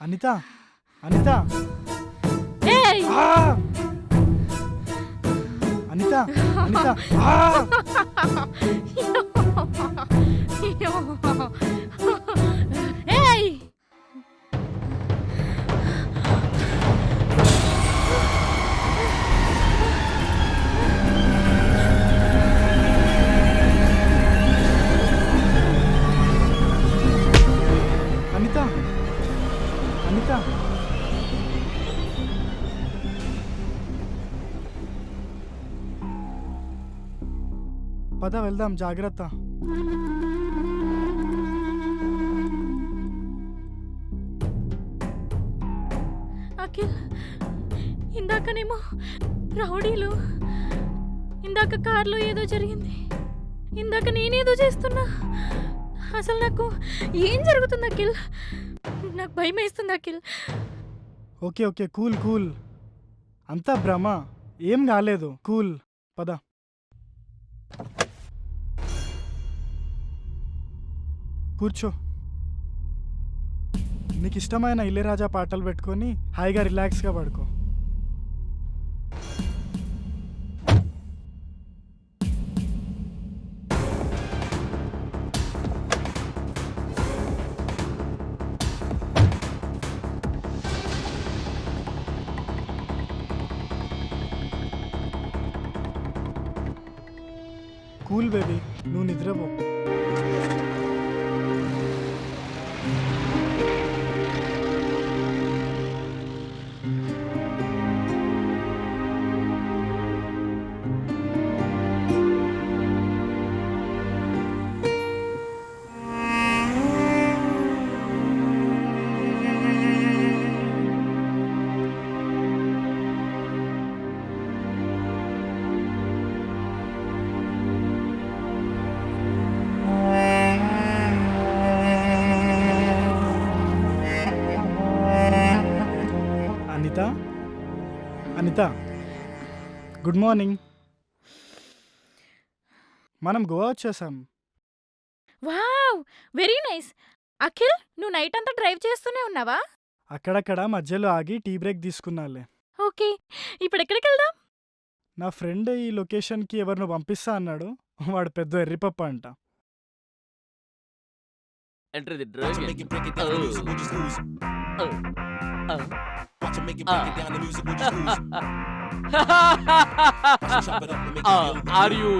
అనిత అనిత ఏయ్! ఆ! అనిత అనిత ఆ! ఏయ్! అనిత అనిత పద వెళ్దాం, జాగ్రత్త. అఖిల్, ఇందాకనేమో రౌడీలు, ఇందాక కార్లో ఏదో జరిగింది, ఇందాక నేనేదో చేస్తున్నా. అసలు నాకు ఏం జరుగుతుంది అఖిల్? నాకు భయం వేస్తుంది Akhil. Okay okay, cool cool, అంతా భ్రమ, ఏం కాలేదు, కూల్. పద. కూర్చో. నీకు ఇష్టమైన ఇళయరాజా పాటలు పెట్టుకొని హాయిగా రిలాక్స్గా పడుకో. కూల్ బేబీ, నువ్వు నిద్రపో. Anita Anita, good morning. మనం గోవా వచ్చేసాం. Wow, very nice. అఖిల్, నువ్వు నైట్ అంతా డ్రైవ్ చేస్తూనే ఉన్నావా? అక్కడక్కడ మధ్యలో ఆగి టీ బ్రేక్ తీసుకున్నాలే. ఓకే, ఇప్పుడు ఎక్కడికి వెళ్దాం? నా ఫ్రెండ్ ఈ లొకేషన్కి ఎవరినో పంపిస్తా అన్నాడు. వాడు పెద్ద ఎర్రిపప్ప అంట. Enter the drug. Make it break it down, the music will just ooze. Watch it make it break it down, the music will just ooze. Watch it chop it up and make it feel good. Are you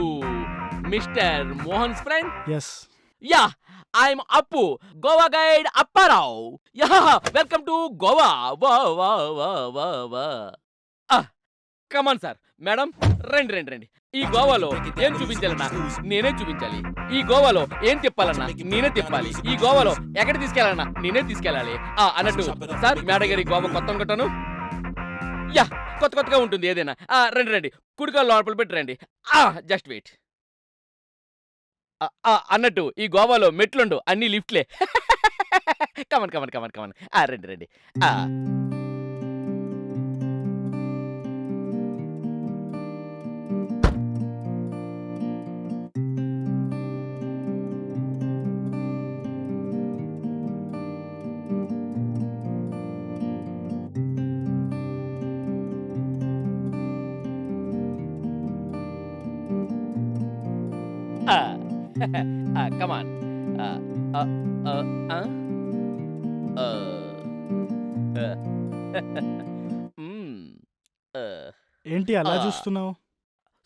Mr. Mohan's friend? Yes. Yeah, I'm Appu, Goa guide Apparao. Yeah, welcome to Goa. Wow. Come on, sir. Madam, రండి. ఈ గోవాలో ఏం చూపించాలన్నా నేనే చూపించాలి. ఈ గోవాలో ఏం తిప్పాలన్నా నేనే తిప్పాలి. ఈ గోవాలో ఎక్కడ తీసుకెళ్ళాలన్నా నేనే తీసుకెళ్ళాలి. అన్నట్టు సార్, మేడం గారి గోవా కొత్త అనుకుంటాను. యా, కొత్తగా ఉంటుంది ఏదైనా. రండి, కుడికాలు లోపల పెట్టి రండి. Just wait. అన్నట్టు ఈ గోవాలో మెట్లుండు, అన్ని లిఫ్ట్లే. కమన్. రండి. Come on. ఏంటి అలా చూస్తున్నావు?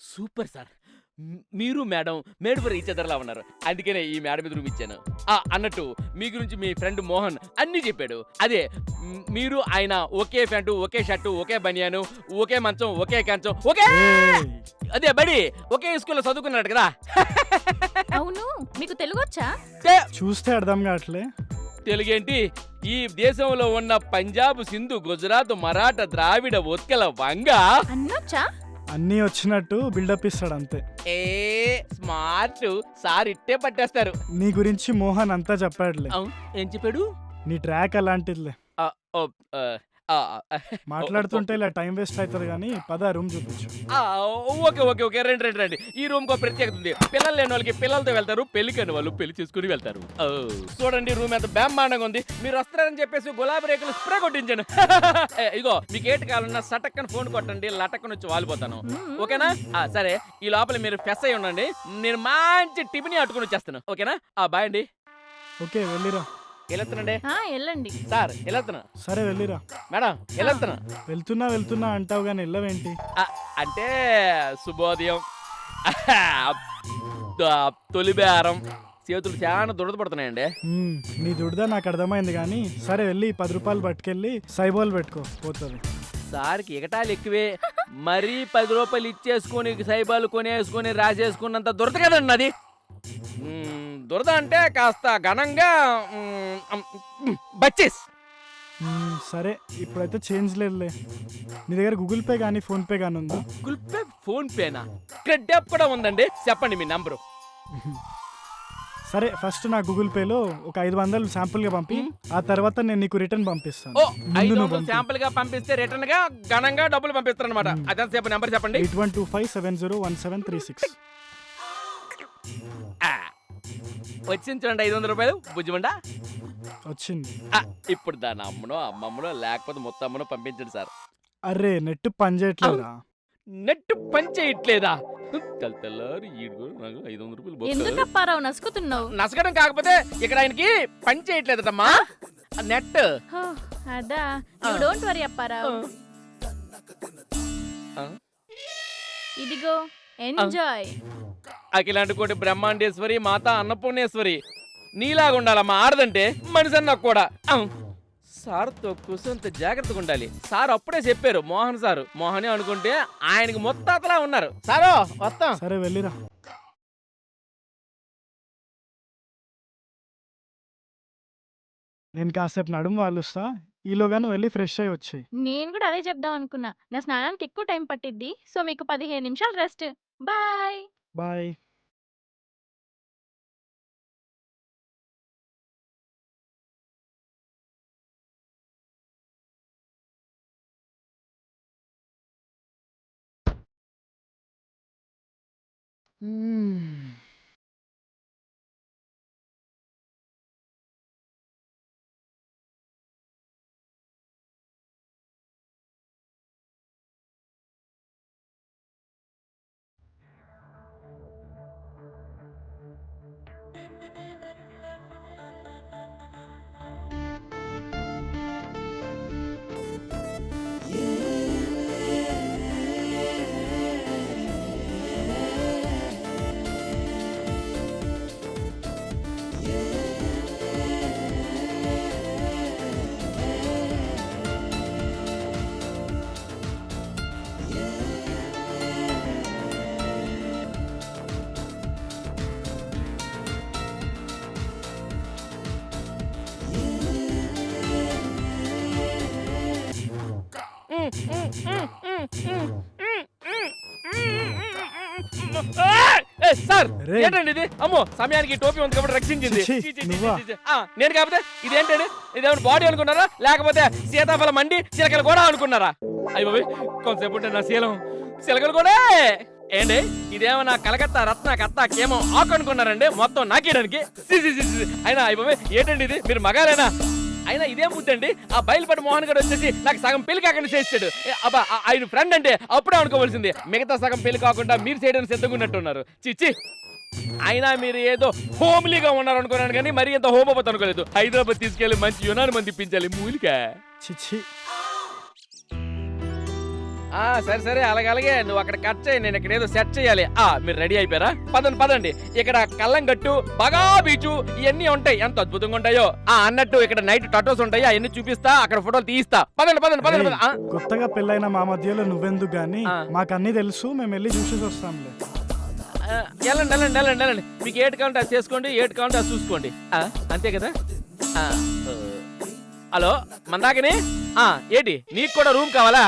సూపర్ సార్, మీరు మేడం మేడ్ ఫర్ ఈచ్ అదర్లా ఉన్నారు. అందుకనే ఈ మేడం మీద రూమ్ ఇచ్చాను. అన్నట్టు మీ గురించి మీ ఫ్రెండ్ మోహన్ అన్నీ చెప్పాడు. అదే మీరు ఆయన ఒకే ప్యాంటు, ఒకే షర్టు, ఒకే బనియాను, ఒకే మంచం, ఒకే కంచం, ఒకే అదే బడి ఒకే స్కూల్లో చదువుకున్నాడు కదా. అవును, మీకు తెలుగు వచ్చా? చూస్తే అర్థం కావట్లే. తెలుగేంటి, ఈ దేశంలో ఉన్న పంజాబ్, సింధు, గుజరాత్, మరాఠా, ద్రావిడ, ఉత్కల, వంగ అన్నొచ్చా? అన్నీ వచ్చినట్టు బిల్డప్ ఇస్తాడు అంతే. స్మార్ట్ సార్, ఇట్టే పట్టేస్తారు. నీ గురించి మోహన్ అంతా చెప్పాడులే. ఏం చెప్పాడు? నీ ట్రాక్ అలాంటిదిలే. మాట్లాడుతుంటే ఇలా టైం వేస్ట్ అవుతుంది కానీ పద రూమ్ చూపించు. ఓకే ఓకే ఓకే రండి రండి రండి. ఈ రూమ్ కో ప్రత్యేకత ఉంది. పిల్లలు లేని వాళ్ళకి పిల్లలతో వెళ్తారు, పెళ్లి కాని వాళ్ళు పెళ్లి చేసుకుని వెళ్తారు. చూడండి రూమ్ ఎంత బ్రహ్మాండంగా ఉంది. మీరు వస్తారని చెప్పేసి గులాబీ రేకులు స్ప్రే కొట్టించాను. ఇగో మీకు ఏటి కావాలన్నా సటక్కని ఫోన్ కొట్టండి, లటక్కని వచ్చి వాలిపోతాను. ఓకేనా? సరే ఈ లోపల మీరు ఫ్రెష్ అయి ఉండండి. నేను మంచి టిఫిన్ అట్టుకుని వచ్చేస్తాను. ఓకేనా? బాయ్ అండి. ఓకే వెళ్ళిరా. వెళ్ళొస్తానండి వెళ్ళండి సార్. వెళ్ళొస్తున్నా సరే వెళ్ళిరా. మేడం. వెళ్ళొస్తున్నా. వెళ్తున్నా అంటావు కానీ వెళ్ళవేంటి? అంటే శుభోదయం, తొలి బేరం, చేతులు చాలా దురదపడుతున్నాయండి. నీ దుడదా నాకు అర్థమైంది కానీ సరే వెళ్ళి 10 రూపాయలు పట్టుకెళ్ళి సైబాల్ పెట్టుకో పోతుంది. సార్కి ఎగటాలు ఎక్కువే. మరీ 10 రూపాయలు ఇచ్చేసుకొని సైబాలు కొనేసుకొని రాసేసుకున్నంత దురద కదండి అది. దురద అంటే కాస్త ఘనంగా బచ్చేస్. సరే ఇప్పుడైతే చేంజ్ లేదులే. నీ దగ్గర గూగుల్ పే కానీ ఫోన్ పే కానీ ఉందా? గూగుల్ పే ఫోన్ పేనా? క్రెడిట్ యాప్ కూడా ఉందండి. చెప్పండి మీ నంబరు. సరే ఫస్ట్ నా గూగుల్ పేలో ఒక 500 శాంపుల్ గా పంపి ఆ తర్వాత నేను నీకు రిటర్న్ పంపిస్తాను. 500 శాంపుల్ గా పంపిస్తే రిటర్న్ గా ఘనంగా డబ్బులు పంపిస్తారు అనమాట. అదే సేపు నెంబర్ చెప్పండి. 8125701736. వచ్చింది చూడండి 500 రూపాయలు. బుజ్జిమండా వచ్చింది. ఇప్పుడు దాని అమ్మనో అమ్మమ్మనో లేకపోతే మొత్తం అమ్మనో పంపించండి సార్. అరే నెట్ పని చేయట్లేదా? నెట్ పని చేయట్లేదా? తెల్లారు నాకు 500 రూపాయలు ఎందుకు అప్పారావు నసుకుతున్నావు? నసకడం కాకపోతే ఇక్కడ ఆయనకి పని చేయట్లేదమ్మా నెట్. అదా డోంట్ వరీ అప్పారావు. ఇదిగో ఎంజాయ్. అఖిలాంటి కోటి బ్రహ్మాండేశ్వరి మాతా అన్నపూర్ణేశ్వరి నీలాగా ఉండాలమ్మా ఆడదంటే మనిషి అన్న కూడా. సార్తో కూసంత జాగ్రత్తగా ఉండాలి. సార్ అప్పుడే చెప్పారు మోహన్ సారు. మోహనే అనుకుంటే ఆయనకి మొత్తాతలా ఉన్నారు. సారో వస్తాం. సరే వెళ్ళిరా. నేను కాసేపు నడుము వాళ్ళుస్తా. ఈలోగాను వెళ్ళి ఫ్రెష్ అయ్యి వచ్చాయి. నేను కూడా అదే చెప్దాం అనుకున్నా. నా స్నానానికి ఎక్కువ టైం పట్టిద్ది. సో మీకు 15 నిమిషాలు రెస్ట్. Bye bye. సార్ ఏంటండి ఇది? అమ్మో సమయానికి టోపీ ఉంది కాబట్టి రక్షించింది. నేను కాకపోతే ఇదేంటండి? ఇదేమన్నా బాడీ అనుకున్నారా లేకపోతే సీతాఫలం మండి చిలకలు కూడా అనుకున్నారా? అయ్యో కొంతసేపు ఉంటే నా శీలం చిలకలు కూడా ఏంటి? ఇదేమన్నా కలకత్తా రత్న కత్తా కేమో ఆకు అనుకున్నారండి మొత్తం నాకేయడానికి. అయినా అయిపోయి ఏంటండి ఇది? మీరు మగాలేనా? అయినా ఇదేం బుద్ధండి? ఆ బయలుపడి మోహన్ గారు వచ్చేసి నాకు సగం పెళ్లి కాకుండా చేస్తాడు. అబ్బా ఆయన ఫ్రెండ్ అంటే అప్పుడే అనుకోవాల్సింది. మిగతా సగం పెళ్లి కాకుండా మీరు చేయడానికి సిద్ధంగా ఉన్నట్టున్నారు. చిచ్చి అయినా మీరు ఏదో హోమ్లీగా ఉన్నారు అనుకున్నాను కానీ మరి ఎంత హోమోపతి అనుకోలేదు. హైదరాబాద్ తీసుకెళ్లి మంచి యునాని మంది ఇప్పించాలి మూలిక. చిచ్చి సరే సరే అలాగే నువ్వు అక్కడ కట్ చేయి, నేను ఇక్కడ ఏదో సెట్ చేయాలి. మీరు రెడీ అయిపోయారా? పదండి పదండి. ఇక్కడ కల్లంగట్టు బగా బీచు ఇవన్నీ ఉంటాయి. ఎంత అద్భుతంగా ఉంటాయో. అన్నట్టు ఇక్కడ నైట్ టటోస్ ఉంటాయి, అవన్నీ చూపిస్తా, అక్కడ ఫోటోలు తీస్తా. పదండి పదండి పదండి. కొత్తగా పెళ్ళైన మా మధ్యలో నువ్వెందుకు గానీ మాకు అన్ని తెలుసు, మేము వెళ్ళి చూసేసి వస్తాంలే. వెళ్ళండి వెళ్ళండి వెళ్ళండి వెళ్ళండి. మీకు ఏటు కావాలంటే అది చేసుకోండి, ఏటు కావాలంటే అది చూసుకోండి. అంతే కదా? హలో మందాకిని ఏంటి నీకు కూడా రూమ్ కావాలా?